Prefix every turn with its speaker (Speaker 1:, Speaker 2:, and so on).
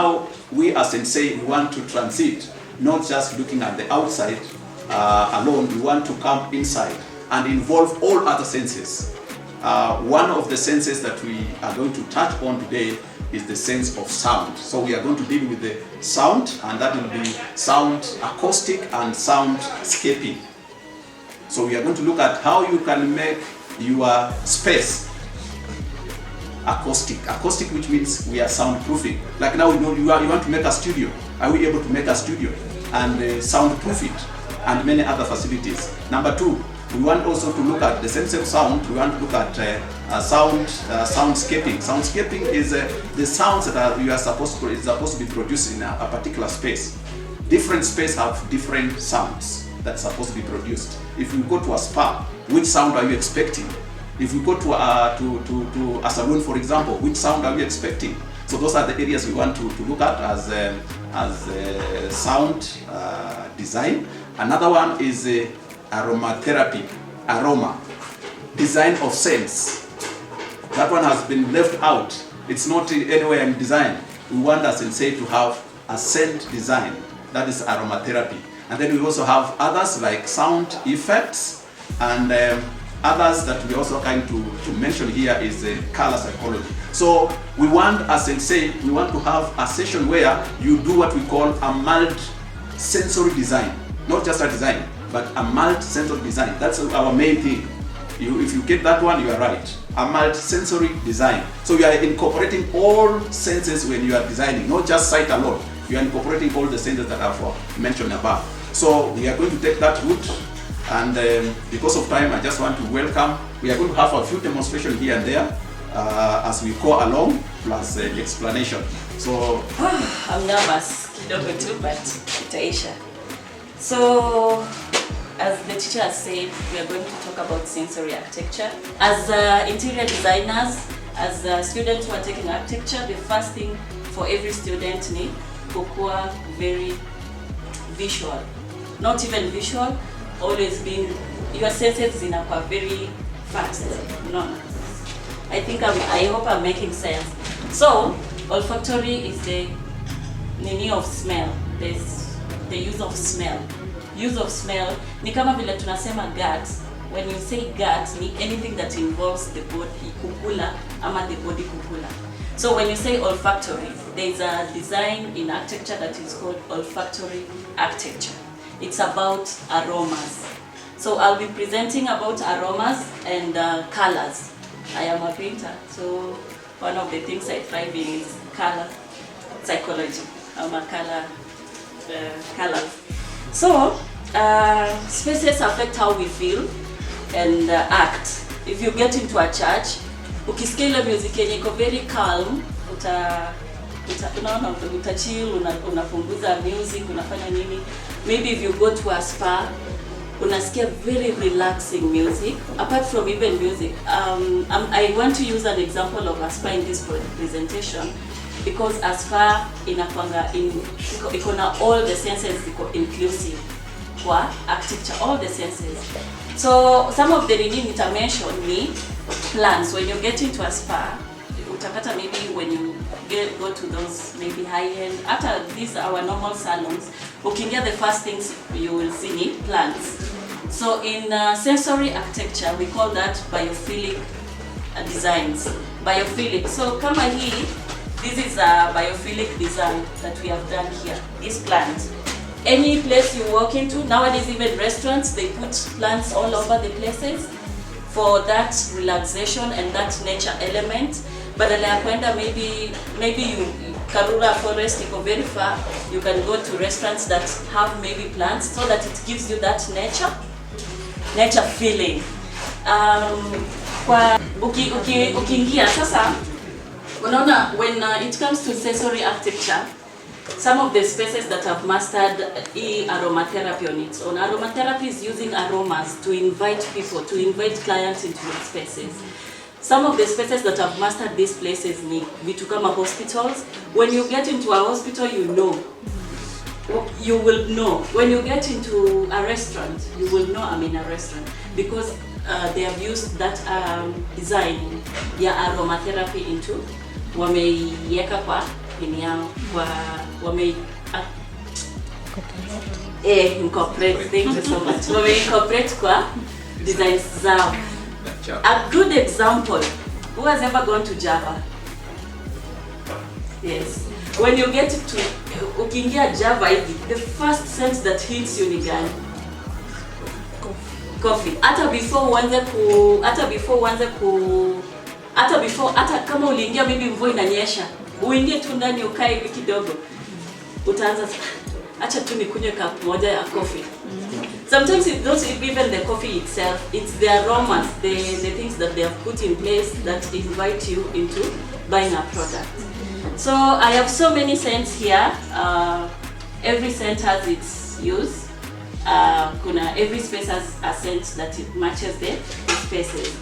Speaker 1: Now, we as Sensei, we want to transit, not just looking at the outside alone. We want to come inside and involve all other senses. One of the senses that we are going to touch on today is the sense of sound. So we are going to deal with the sound, and that will be sound acoustic and soundscaping. So we are going to look at how you can make your space acoustic. Acoustic, which means we are soundproofing. Like now, you want to make a studio. Are we able to make a studio and soundproof it and many other facilities? Number two, we want also to look at the sense of sound. We want to look at soundscaping. Soundscaping is the sounds that you are supposed to be produced in a particular space. Different space have different sounds that's supposed to be produced. If you go to a spa, which sound are you expecting? If you go to a salon, for example, which sound are you expecting? So those are the areas we want to look at as sound design. Another one is aromatherapy, aroma, design of scents. That one has been left out. It's not anywhere in design. We want a sensei to have a scent design. That is aromatherapy. And then we also have others like sound effects, and others that we also kind to mention here is color psychology. So we want a sensei, we want to have a session where you do what we call a multi-sensory design. Not just a design, but a multi-sensory design. That's our main thing. If you get that one, you are right. A multi-sensory design. So you are incorporating all senses when you are designing, not just sight alone. You are incorporating all the senses that I've mentioned above. So we are going to take that route, and because of time, I just want to welcome. We are going to have a few demonstrations here and there as we go along, plus explanation. So
Speaker 2: I'm nervous, kidogo too, but itaisha. So, as the teacher has said, we are going to talk about sensory architecture. As interior designers, as students who are taking architecture, the first thing for every student ni kukua very visual. Not even visual, always being, your senses zinakuwa very fast. No. I hope I'm making sense. So, olfactory is the nini of smell. There's the use of smell. Use of smell ni kama vile tunasema gut. When you say gut, ni anything that involves the body kukula ama the body kukula. So when you say olfactory, there is a design in architecture that is called olfactory architecture. It's about aromas. So I'll be presenting about aromas and colors. I am a painter, so one of the things I thrive in is color psychology. I'm a colors. So spaces affect how we feel and act. If you get into a church, ukisikia ile music yenye iko very calm, uta chill, unapunguza music, unafanya nini. Maybe if you go to a spa, unasikia very relaxing music. Apart from even music, I want to use an example of a spa in this presentation, because a spa inakwanga iko na all the senses, iko inclusive kwa architecture, all the senses. So some of the nini nitamention ni plants. When you get into a spa, utapata maybe when you go to those maybe high-end, after these our normal salons, ukiingia the first things you will see ni plants. So in sensory architecture, we call that biophilic designs. Biophilic. So kama hii, this is a biophilic design that we have done here, this plant. Any place you walk into, nowadays even restaurants, they put plants all over the places for that relaxation and that nature element. Badala ya kwenda maybe you Karura forest iko very far, you can go to restaurants that have maybe plants so that it gives you that nature feeling. Kwa ukiingia sasa, unaona when it comes to sensory architecture, some of the spaces that have mastered aromatherapy on its own. Aromatherapy is using aromas to invite people, to invite clients into your spaces. Some of the spaces that have mastered these places ni vitu kama hospitals. When you get into a hospital, you will know. When you get into a restaurant, you will know I'm in a restaurant, because they have used that design ya aromatherapy into wameiweka kwa kampeni yao incorporate, thank you so much. Incorporate kwa designs zao. A good example, who has ever gone to Java? Yes. When you get to ukiingia Java hivi, the first sense that hits you ni gani? Coffee. Hata kama uliingia maybe mvua inanyesha, uingie tu ndani ukae hivi kidogo, utaanza acha tu nikunywe cup moja ya coffee. Sometimes it's not even the coffee itself, it's the aromas, the things that they have put in place that invite you into buying a product. So I have so many scents here. Every scent has its use. Every space has a scent that it matches the spaces.